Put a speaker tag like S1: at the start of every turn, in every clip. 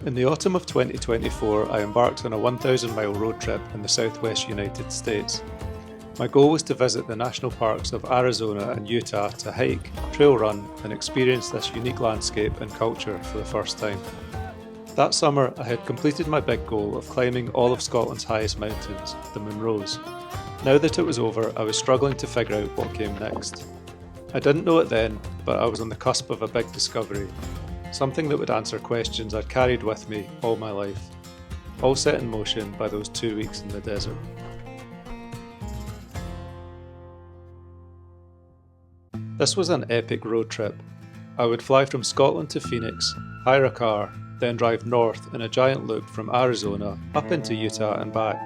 S1: In the autumn of 2024, I embarked on a 1,000-mile road trip in the southwest United States. My goal was to visit the national parks of Arizona and Utah to hike, trail run, and experience this unique landscape and culture for the first time. That summer, I had completed my big goal of climbing all of Scotland's highest mountains, the Munros. Now that it was over, I was struggling to figure out what came next. I didn't know it then, but I was on the cusp of a big discovery. Something that would answer questions I'd carried with me all my life, all set in motion by those 2 weeks in the desert. This was an epic road trip. I would fly from Scotland to Phoenix, hire a car, then drive north in a giant loop from Arizona up into Utah and back.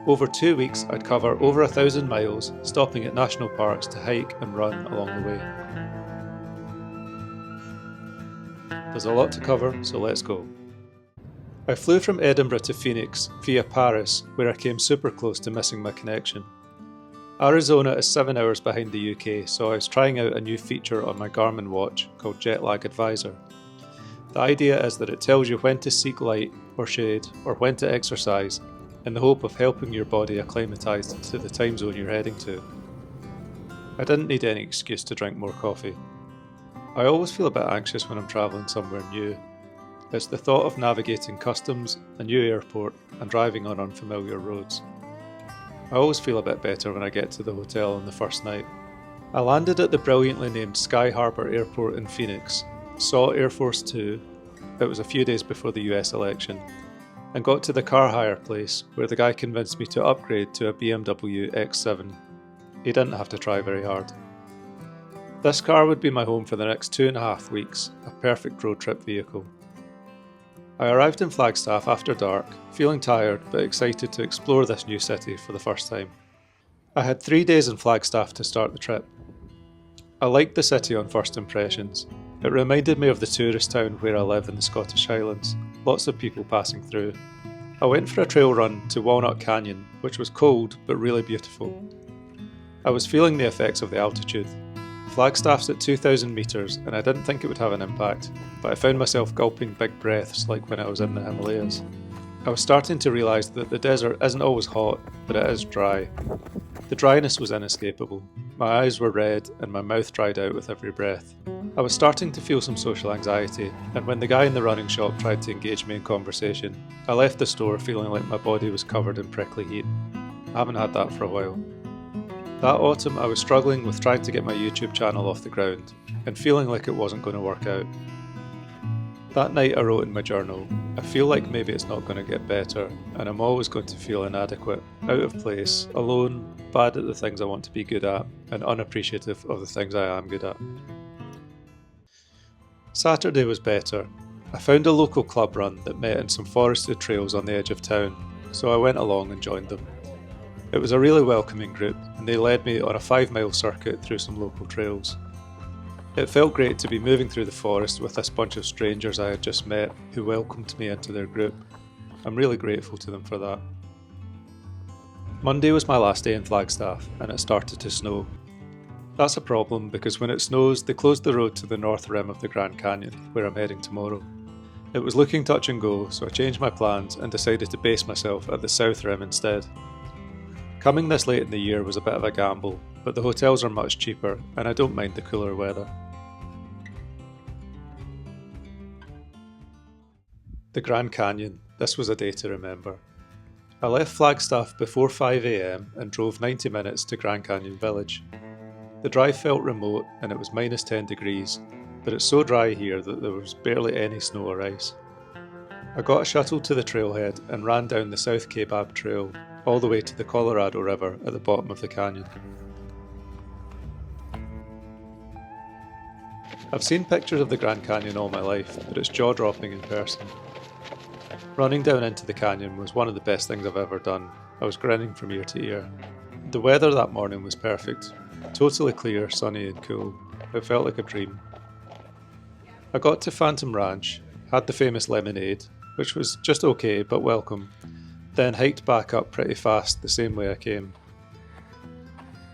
S1: Over 2 weeks, I'd cover over 1,000 miles, stopping at national parks to hike and run along the way. There's a lot to cover, so let's go. I flew from Edinburgh to Phoenix via Paris, where I came super close to missing my connection. Arizona is 7 hours behind the UK, so I was trying out a new feature on my Garmin watch called Jet Lag Advisor. The idea is that it tells you when to seek light or shade or when to exercise, in the hope of helping your body acclimatise to the time zone you're heading to. I didn't need any excuse to drink more coffee. I always feel a bit anxious when I'm travelling somewhere new. It's the thought of navigating customs, a new airport, and driving on unfamiliar roads. I always feel a bit better when I get to the hotel on the first night. I landed at the brilliantly named Sky Harbor Airport in Phoenix, saw Air Force 2, it was a few days before the US election, and got to the car hire place where the guy convinced me to upgrade to a BMW X7. He didn't have to try very hard. This car would be my home for the next 2.5 weeks, a perfect road trip vehicle. I arrived in Flagstaff after dark, feeling tired but excited to explore this new city for the first time. I had 3 days in Flagstaff to start the trip. I liked the city on first impressions. It reminded me of the tourist town where I live in the Scottish Highlands, lots of people passing through. I went for a trail run to Walnut Canyon, which was cold but really beautiful. I was feeling the effects of the altitude. Flagstaff's at 2,000 metres and I didn't think it would have an impact, but I found myself gulping big breaths like when I was in the Himalayas. I was starting to realise that the desert isn't always hot, but it is dry. The dryness was inescapable. My eyes were red and my mouth dried out with every breath. I was starting to feel some social anxiety, and when the guy in the running shop tried to engage me in conversation, I left the store feeling like my body was covered in prickly heat. I haven't had that for a while. That autumn I was struggling with trying to get my YouTube channel off the ground, and feeling like it wasn't going to work out. That night I wrote in my journal, I feel like maybe it's not going to get better, and I'm always going to feel inadequate, out of place, alone, bad at the things I want to be good at, and unappreciative of the things I am good at. Saturday was better. I found a local club run that met in some forested trails on the edge of town, so I went along and joined them. It was a really welcoming group, and they led me on a 5-mile circuit through some local trails. It felt great to be moving through the forest with this bunch of strangers I had just met who welcomed me into their group. I'm really grateful to them for that. Monday was my last day in Flagstaff, and it started to snow. That's a problem because when it snows, they close the road to the north rim of the Grand Canyon, where I'm heading tomorrow. It was looking touch and go, so I changed my plans and decided to base myself at the south rim instead. Coming this late in the year was a bit of a gamble, but the hotels are much cheaper and I don't mind the cooler weather. The Grand Canyon, this was a day to remember. I left Flagstaff before 5 AM and drove 90 minutes to Grand Canyon Village. The drive felt remote and it was minus 10 degrees, but it's so dry here that there was barely any snow or ice. I got a shuttle to the trailhead and ran down the South Kaibab Trail all the way to the Colorado River at the bottom of the canyon. I've seen pictures of the Grand Canyon all my life, but it's jaw-dropping in person. Running down into the canyon was one of the best things I've ever done. I was grinning from ear to ear. The weather that morning was perfect. Totally clear, sunny and cool. It felt like a dream. I got to Phantom Ranch, had the famous lemonade, which was just okay but welcome, then hiked back up pretty fast the same way I came.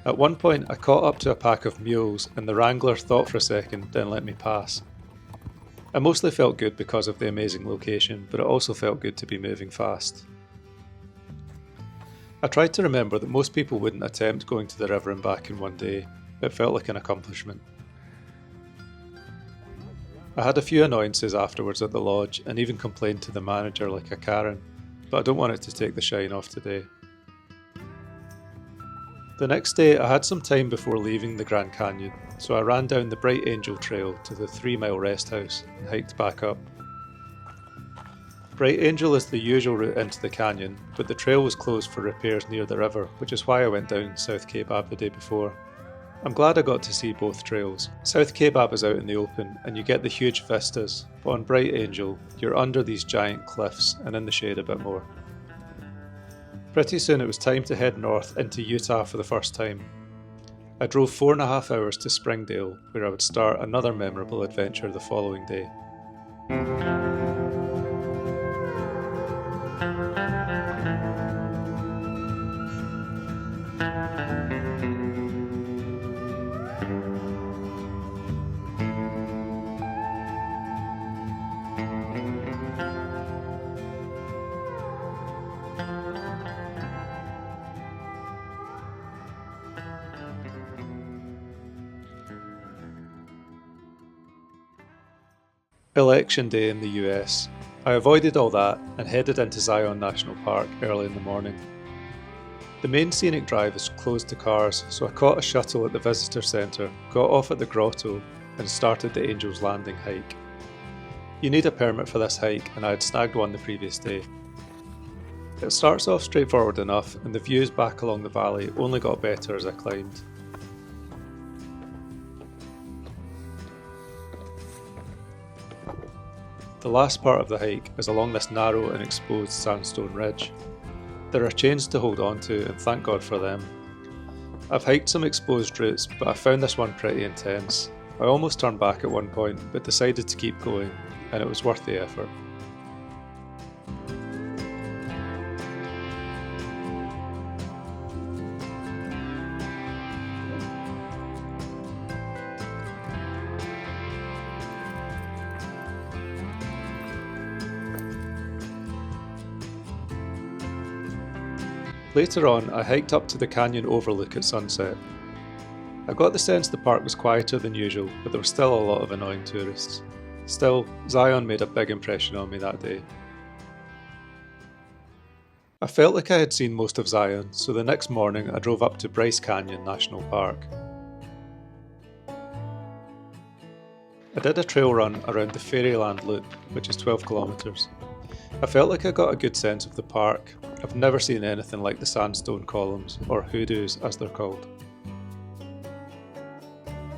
S1: At one point I caught up to a pack of mules and the wrangler thought for a second then let me pass. I mostly felt good because of the amazing location, but it also felt good to be moving fast. I tried to remember that most people wouldn't attempt going to the river and back in one day. It felt like an accomplishment. I had a few annoyances afterwards at the lodge and even complained to the manager like a Karen, but I don't want it to take the shine off today. The next day I had some time before leaving the Grand Canyon, so I ran down the Bright Angel Trail to the 3-mile rest house and hiked back up. Bright Angel is the usual route into the canyon, but the trail was closed for repairs near the river, which is why I went down South Cape Ave the day before. I'm glad I got to see both trails. South Cape Ave is out in the open and you get the huge vistas, but on Bright Angel you're under these giant cliffs and in the shade a bit more. Pretty soon it was time to head north into Utah for the first time. I drove 4.5 hours to Springdale, where I would start another memorable adventure the following day. Election Day in the US. I avoided all that and headed into Zion National Park early in the morning. The main scenic drive is closed to cars, so I caught a shuttle at the visitor centre, got off at the grotto and started the Angel's Landing hike. You need a permit for this hike and I had snagged one the previous day. It starts off straightforward enough and the views back along the valley only got better as I climbed. The last part of the hike is along this narrow and exposed sandstone ridge. There are chains to hold on to and thank God for them. I've hiked some exposed routes but I found this one pretty intense. I almost turned back at one point but decided to keep going and it was worth the effort. Later on, I hiked up to the canyon overlook at sunset. I got the sense the park was quieter than usual, but there were still a lot of annoying tourists. Still, Zion made a big impression on me that day. I felt like I had seen most of Zion, so the next morning I drove up to Bryce Canyon National Park. I did a trail run around the Fairyland Loop, which is 12 kilometres. I felt like I got a good sense of the park. I've never seen anything like the sandstone columns, or hoodoos as they're called.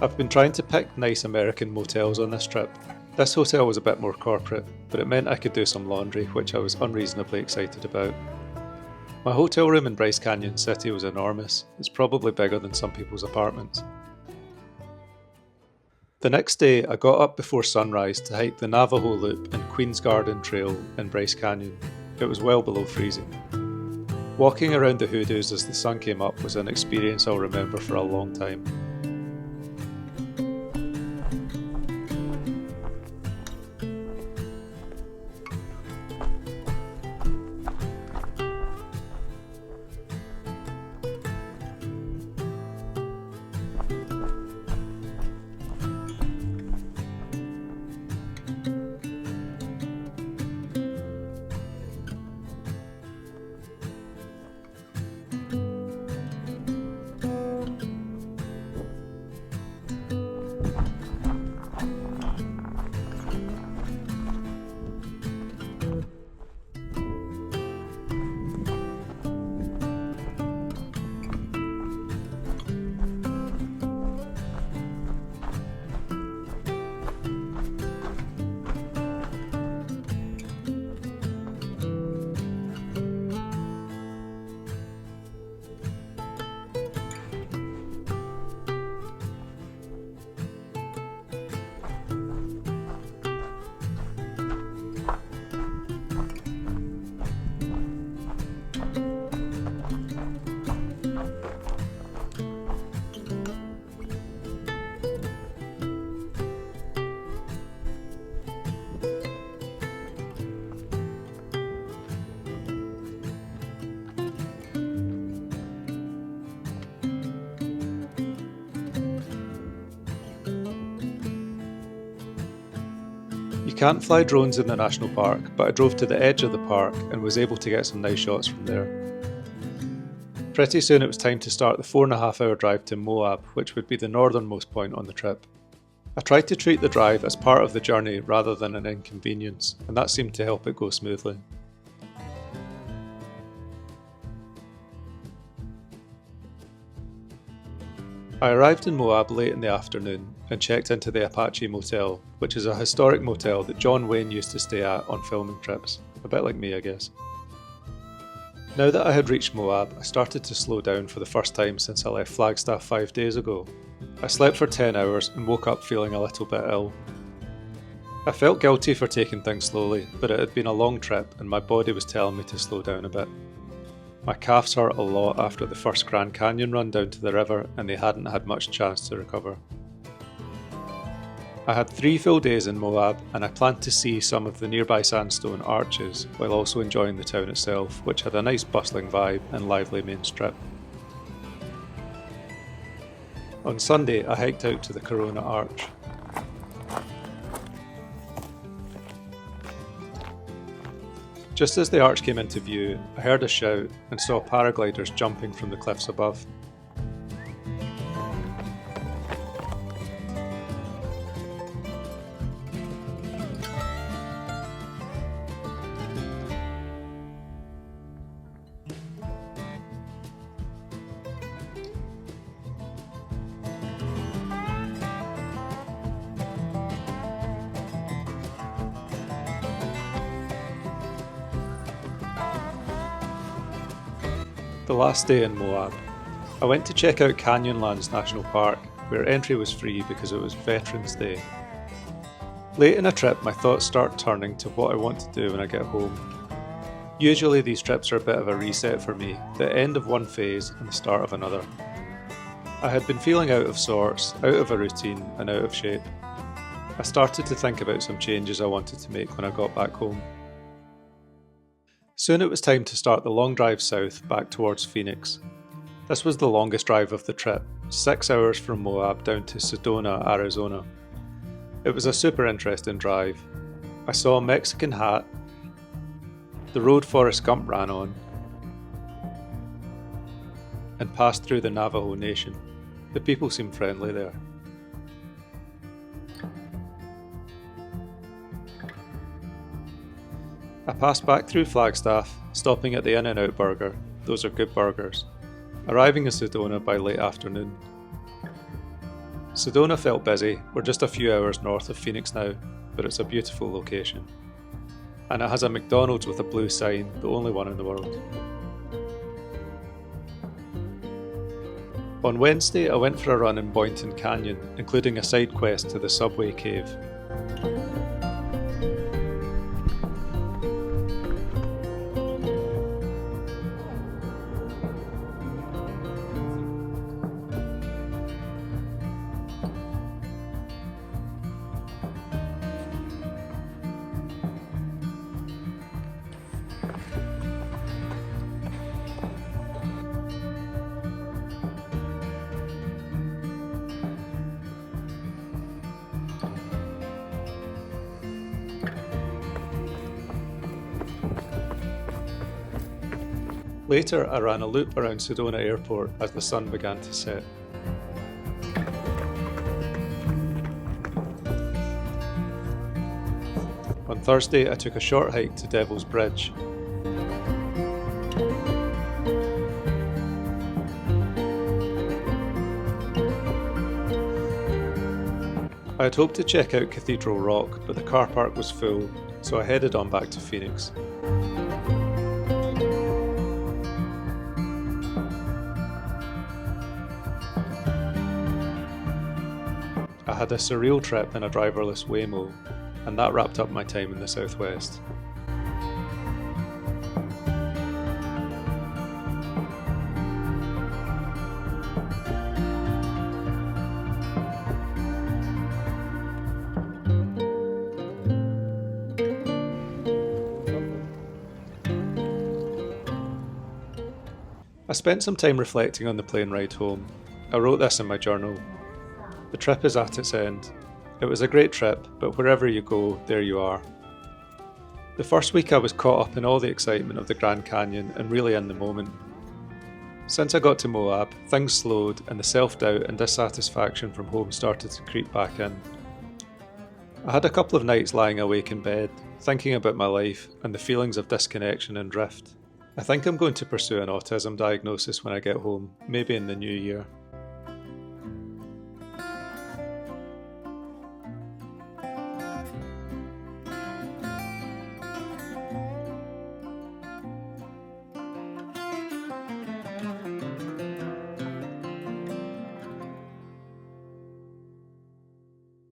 S1: I've been trying to pick nice American motels on this trip. This hotel was a bit more corporate, but it meant I could do some laundry, which I was unreasonably excited about. My hotel room in Bryce Canyon City was enormous. It's probably bigger than some people's apartments. The next day, I got up before sunrise to hike the Navajo Loop and Queen's Garden Trail in Bryce Canyon. It was well below freezing. Walking around the hoodoos as the sun came up was an experience I'll remember for a long time. can't fly drones in the national park, but I drove to the edge of the park and was able to get some nice shots from there. Pretty soon it was time to start the 4.5-hour drive to Moab, which would be the northernmost point on the trip. I tried to treat the drive as part of the journey rather than an inconvenience, and that seemed to help it go smoothly. I arrived in Moab late in the afternoon and checked into the Apache Motel, which is a historic motel that John Wayne used to stay at on filming trips, a bit like me I guess. Now that I had reached Moab, I started to slow down for the first time since I left Flagstaff 5 days ago. I slept for 10 hours and woke up feeling a little bit ill. I felt guilty for taking things slowly, but it had been a long trip and my body was telling me to slow down a bit. My calves hurt a lot after the first Grand Canyon run down to the river and they hadn't had much chance to recover. I had 3 full days in Moab and I planned to see some of the nearby sandstone arches while also enjoying the town itself, which had a nice bustling vibe and lively main strip. On Sunday I hiked out to the Corona Arch. Just as the arch came into view, I heard a shout and saw paragliders jumping from the cliffs above. The last day in Moab. I went to check out Canyonlands National Park, where entry was free because it was Veterans Day. Late in a trip, my thoughts start turning to what I want to do when I get home. Usually these trips are a bit of a reset for me, the end of one phase and the start of another. I had been feeling out of sorts, out of a routine and out of shape. I started to think about some changes I wanted to make when I got back home. Soon it was time to start the long drive south back towards Phoenix. This was the longest drive of the trip, 6 hours from Moab down to Sedona, Arizona. It was a super interesting drive. I saw a Mexican hat, the road Forrest Gump ran on, and passed through the Navajo Nation. The people seemed friendly there. I passed back through Flagstaff, stopping at the In-N-Out Burger. Those are good burgers. Arriving in Sedona by late afternoon. Sedona felt busy. We're just a few hours north of Phoenix now, but it's a beautiful location. And it has a McDonald's with a blue sign, the only one in the world. On Wednesday, I went for a run in Boynton Canyon, including a side quest to the Subway Cave. Later, I ran a loop around Sedona Airport as the sun began to set. On Thursday, I took a short hike to Devil's Bridge. I had hoped to check out Cathedral Rock, but the car park was full, so I headed on back to Phoenix. I had a surreal trip in a driverless Waymo, and that wrapped up my time in the southwest. I spent some time reflecting on the plane ride home. I wrote this in my journal. The trip is at its end. It was a great trip, but wherever you go, there you are. The first week I was caught up in all the excitement of the Grand Canyon and really in the moment. Since I got to Moab, things slowed and the self-doubt and dissatisfaction from home started to creep back in. I had a couple of nights lying awake in bed, thinking about my life and the feelings of disconnection and drift. I think I'm going to pursue an autism diagnosis when I get home, maybe in the new year.